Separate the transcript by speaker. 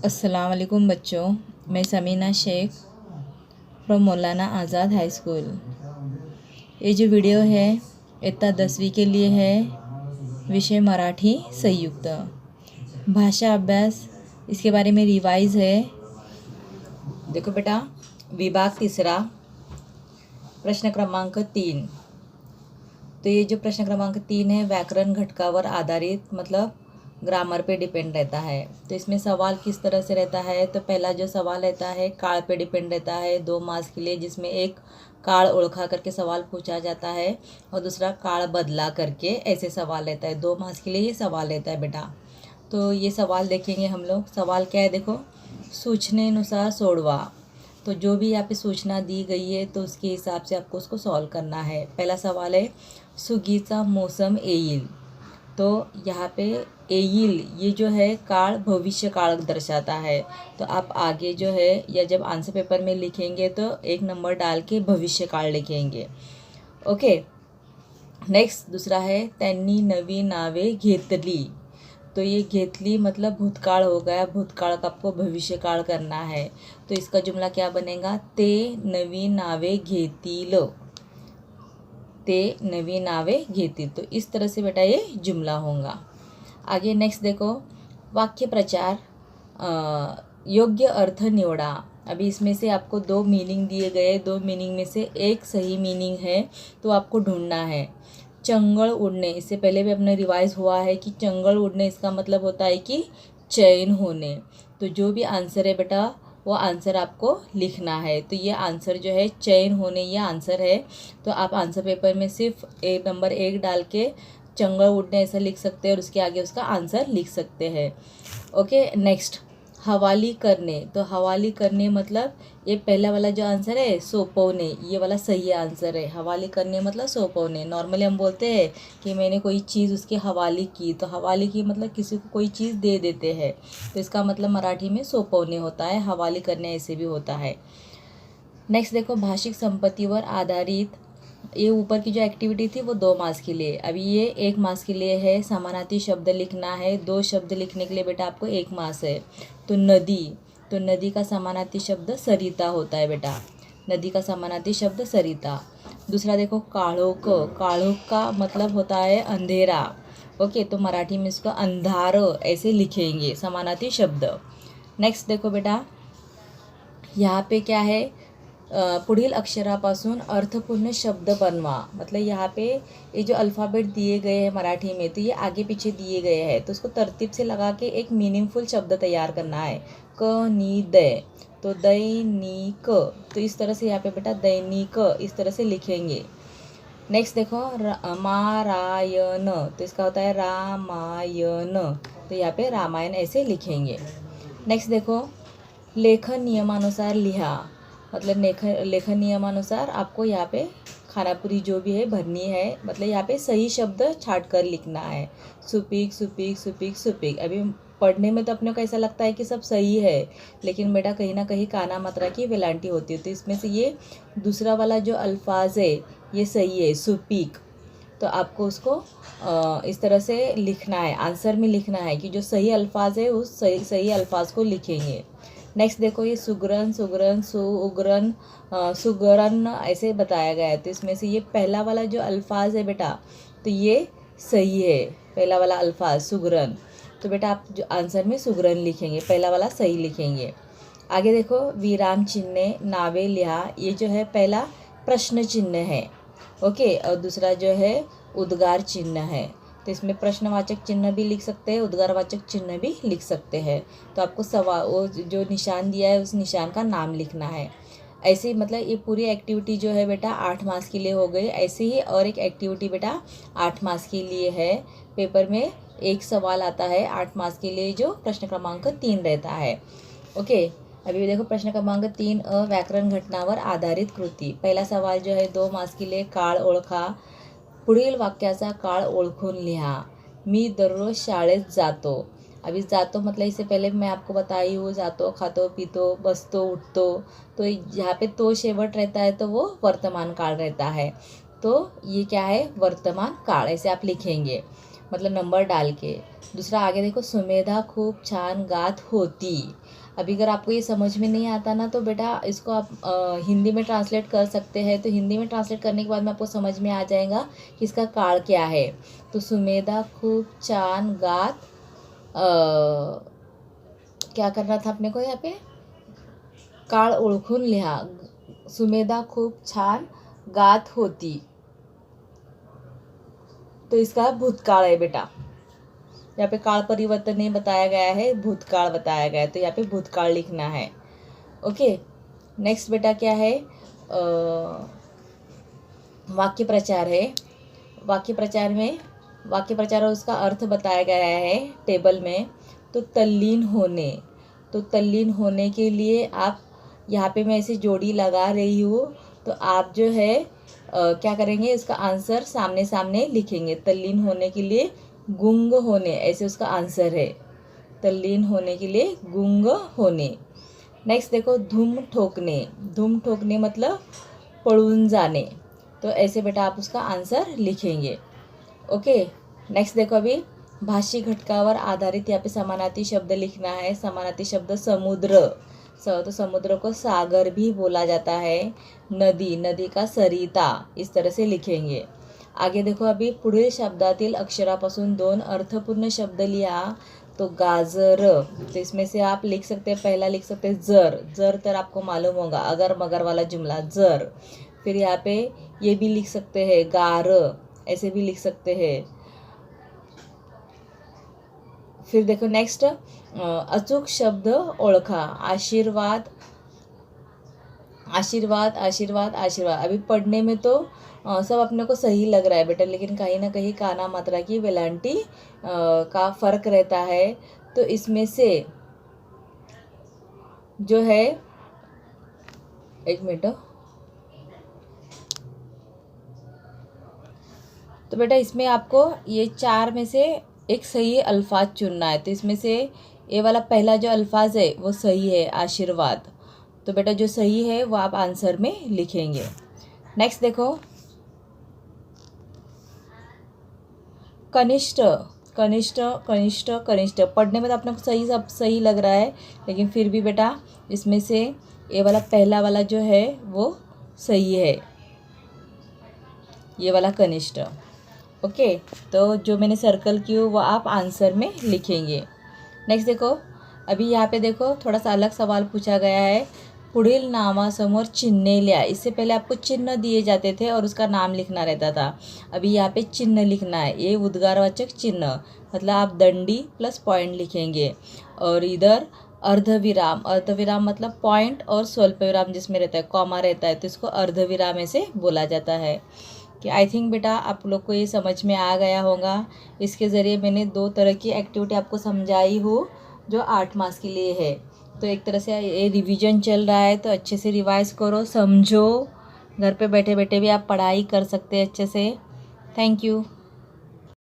Speaker 1: अस्सलाम वालेकुम बच्चों, मैं Samina Sheikh from Maulana Azad high school. ये जो वीडियो है इतना 10वीं के लिए है। विषय मराठी संयुक्त भाषा अभ्यास, इसके बारे में रिवाइज है। देखो बेटा, विभाग तीसरा, प्रश्न क्रमांक 3। तो ये जो प्रश्न क्रमांक 3 है व्याकरण घटकावर आधारित, मतलब ग्रामर पे डिपेंड रहता है। तो इसमें सवाल किस तरह से रहता है, तो पहला जो सवाल रहता है काल पे डिपेंड रहता है, 2 मास के लिए, जिसमें एक काल ओळखा करके सवाल पूछा जाता है और दूसरा काल बदला करके ऐसे सवाल रहता है। 2 मास के लिए ये सवाल रहता है बेटा। तो ये सवाल देखेंगे हम लोग। सवाल क्या है देखो, सूचनेनुसार सोडवा। तो जो भी यहाँ पे सूचना दी गई है तो उसके हिसाब से आपको उसको सॉल्व करना है। पहला सवाल है सुगीचा मौसम येईल। तो यहाँ पे येईल ये जो है काल भविष्य काल दर्शाता है। तो आप आगे जो है या जब आंसर पेपर में लिखेंगे तो 1 नंबर डाल के भविष्य काल लिखेंगे। ओके, नेक्स्ट दूसरा है त्यांनी नवी नावे घेतली। तो ये घेतली मतलब भूतकाळ हो गया, भूतकाळ का आपको भविष्य काल करना है। तो इसका जुमला क्या बनेगा, ते नवी नावे घेतील, ते नवी नावे घेतील। तो इस तरह से बेटा ये जुमला होगा। आगे नेक्स्ट देखो, वाक्य प्रचार, योग्य अर्थ निवड़ा। अभी इसमें से आपको 2 मीनिंग दिए गए, 2 मीनिंग में से एक सही मीनिंग है तो आपको ढूंढना है। चंगल उड़ने, इससे पहले भी अपने रिवाइज हुआ है कि चंगल उड़ने इसका मतलब होता है कि चयन होने। तो जो भी आंसर है बेटा वो आंसर आपको लिखना है। तो ये आंसर जो है चयन होने, ये आंसर है। तो आप आंसर पेपर में सिर्फ नंबर 1 डाल के चंगल उड़ने ऐसा लिख सकते हैं और उसके आगे उसका आंसर लिख सकते हैं। ओके, नेक्स्ट हवाली करने। तो हवाली करने मतलब ये पहला वाला जो आंसर है सोपवणे, ये वाला सही आंसर है। हवाली करने मतलब सोपवणे। नॉर्मली हम बोलते हैं कि मैंने कोई चीज़ उसकी हवाली की, तो हवाली की मतलब किसी को कोई चीज़ दे देते हैं, तो इसका मतलब मराठी में सोपवणे होता है। हवाली करने ऐसे भी होता है। नेक्स्ट देखो, भाषिक संपत्तिवर आधारित। ये ऊपर की जो एक्टिविटी थी वो 2 मार्क्स के लिए, अभी ये 1 मार्क्स के लिए है। समानार्थी शब्द लिखना है। 2 शब्द लिखने के लिए बेटा आपको 1 मार्क्स है। तो नदी, तो नदी का समानार्थी शब्द सरिता होता है बेटा। नदी का समानार्थी शब्द सरिता। दूसरा देखो काळोख, काळोख का मतलब होता है अंधेरा। ओके, तो मराठी में इसको अंधार ऐसे लिखेंगे, समानार्थी शब्द। नेक्स्ट देखो बेटा, यहाँ पे क्या है, पुढील अक्षरापासून अर्थपूर्ण शब्द बनवा। मतलब यहाँ पे ये जो अल्फ़ाबेट दिए गए हैं मराठी में, तो ये आगे पीछे दिए गए हैं, तो उसको तरतीब से लगा के एक मीनिंगफुल शब्द तैयार करना है। क नी दै, तो दैनिक, तो इस तरह से यहाँ पे बेटा दैनिक इस तरह से लिखेंगे। नेक्स्ट देखो मारायण, तो इसका होता है रामायण, तो यहाँ पे रामायण ऐसे लिखेंगे। नेक्स्ट देखो, लेखन नियमानुसार लिहा। मतलब लेखन नियमानुसार आपको यहाँ पे खानापुरी जो भी है भरनी है। मतलब यहाँ पे सही शब्द छाट कर लिखना है। सुपीक सुपीक सुपीक सुपीक। अभी पढ़ने में तो अपने को ऐसा लगता है कि सब सही है, लेकिन बेटा कहीं ना कहीं काना मात्रा की वेलांटी होती है। तो इसमें से ये दूसरा वाला जो अल्फाज है ये सही है, सुपीक। तो आपको उसको इस तरह से लिखना है, आंसर में लिखना है कि जो सही अल्फाज है उस सही अल्फाज को लिखेंगे। नेक्स्ट देखो, ये सुगरन सुगरन सुगरन सुगरन ऐसे बताया गया है। तो इसमें से ये पहला वाला जो अल्फाज है बेटा तो ये सही है, पहला वाला अल्फाज सुगरन। तो बेटा आप जो आंसर में सुगरन लिखेंगे, पहला वाला सही लिखेंगे। आगे देखो, विराम चिन्ह नावे लिहा। ये जो है पहला प्रश्न चिन्ह है, ओके, और दूसरा जो है उद्गार चिन्ह है। तो इसमें प्रश्नवाचक चिन्ह भी लिख सकते हैं, उद्गारवाचक चिन्ह भी लिख सकते हैं। तो आपको सवाल वो जो निशान दिया है उस निशान का नाम लिखना है। ऐसे ही मतलब ये पूरी एक्टिविटी जो है बेटा 8 मार्क्स के लिए हो गई। ऐसे ही और एक एक्टिविटी बेटा 8 मार्क्स के लिए है। पेपर में एक सवाल आता है 8 मार्क्स के लिए जो प्रश्न क्रमांक 3 रहता है। ओके, अभी देखो प्रश्न क्रमांक 3 व्याकरण घटनावर आधारित कृती। पहला सवाल जो है 2 मार्क्स के लिए, काळ ओळखा। पुढील वाक्याचा काळ ओळखून लिहा। मी दररोज शाळेत जातो। अभी जातो मतलब इससे पहले मैं आपको बताई हूँ, जातो खातो पीतो बसतो उठतो। तो यहाँ पे तो शेवट रहता है तो वो वर्तमान काल रहता है। तो ये क्या है, वर्तमान काल, ऐसे आप लिखेंगे। मतलब नंबर डाल के। दूसरा आगे देखो, सुमेधा खूब छान गात होती। अभी अगर आपको ये समझ में नहीं आता ना तो बेटा इसको आप हिंदी में ट्रांसलेट कर सकते हैं। तो हिंदी में ट्रांसलेट करने के बाद में आपको समझ में आ जाएगा कि इसका काल क्या है। तो सुमेधा खूब छान गात, क्या करना था अपने को यहाँ पे, काळ ओळखून लिहा। सुमेधा खूब छान गात होती, तो इसका भूतकाळ है बेटा। यहाँ पे काल परिवर्तन नहीं बताया गया है, भूतकाल बताया गया है, तो यहाँ पे भूतकाल लिखना है। ओके, नेक्स्ट बेटा क्या है, वाक्य प्रचार है। वाक्य प्रचार और उसका अर्थ बताया गया है टेबल में। तो तल्लीन होने, तो तल्लीन होने के लिए आप यहाँ पे मैं ऐसे जोड़ी लगा रही हूँ, तो आप जो है क्या करेंगे, इसका आंसर सामने सामने लिखेंगे। तल्लीन होने के लिए गुंग होने, ऐसे उसका आंसर है। तल्लीन होने के लिए गुंग होने। नेक्स्ट देखो, धूम ठोकने। धूम ठोकने मतलब पळून जाने, तो ऐसे बेटा आप उसका आंसर लिखेंगे। ओके, नेक्स्ट देखो, अभी भाषी घटकावर आधारित यहाँ पे समानार्थी शब्द लिखना है। समानार्थी शब्द समुद्र, तो समुद्र को सागर भी बोला जाता है। नदी, नदी का सरिता, इस तरह से लिखेंगे। आगे देखो, अभी पुढील शब्दातील अक्षरापासून 2 अर्थपूर्ण शब्द लिहा। तो गाजर, तो इसमें से आप लिख सकते हैं, पहला लिख सकते हैं जर। जर तर आपको मालूम होगा, अगर मगर वाला जुमला जर। फिर यहाँ पे ये भी लिख सकते हैं गार, ऐसे भी लिख सकते हैं। फिर देखो नेक्स्ट, अचूक शब्द ओळखा। आशीर्वाद, आशीर्वाद, आशीर्वाद, आशीर्वाद। अभी पढ़ने में तो सब अपने को सही लग रहा है बेटा, लेकिन कहीं ना कहीं काना मात्रा की वेलांटी का फर्क रहता है। तो इसमें से जो है, एक मिनट, तो बेटा इसमें आपको ये 4 में से एक सही अल्फाज चुनना है। तो इसमें से ये वाला पहला जो अल्फाज है वो सही है, आशीर्वाद। तो बेटा जो सही है वो आप आंसर में लिखेंगे। नेक्स्ट देखो, कनिष्ठ, कनिष्ठ, कनिष्ठ, कनिष्ठ। पढ़ने में तो अपने को सही, सब सही लग रहा है, लेकिन फिर भी बेटा इसमें से ये वाला पहला वाला जो है वो सही है, ये वाला कनिष्ठ। ओके, तो जो मैंने सर्कल की वो आप आंसर में लिखेंगे। नेक्स्ट देखो, अभी यहाँ पे देखो थोड़ा सा अलग सवाल पूछा गया है। पुढील नामासमोर चिन्ह लिया। इससे पहले आपको चिन्ह दिए जाते थे और उसका नाम लिखना रहता था। अभी यहाँ पे चिन्ह लिखना है, ये उद्गारवाचक चिन्ह, मतलब आप दंडी प्लस पॉइंट लिखेंगे। और इधर अर्धविराम, अर्धविराम मतलब पॉइंट और स्वल्पविराम जिसमें रहता है, कॉमा रहता है, तो इसको अर्धविराम ऐसे बोला जाता है। कि आई थिंक बेटा आप लोग को ये समझ में आ गया होगा। इसके ज़रिए मैंने 2 तरह की एक्टिविटी आपको समझाई हूँ जो 8 मार्क्स के लिए है। तो एक तरह से ये रिवीजन चल रहा है, तो अच्छे से रिवाइज करो, समझो। घर पे बैठे बैठे भी आप पढ़ाई कर सकते हैं अच्छे से। Thank you.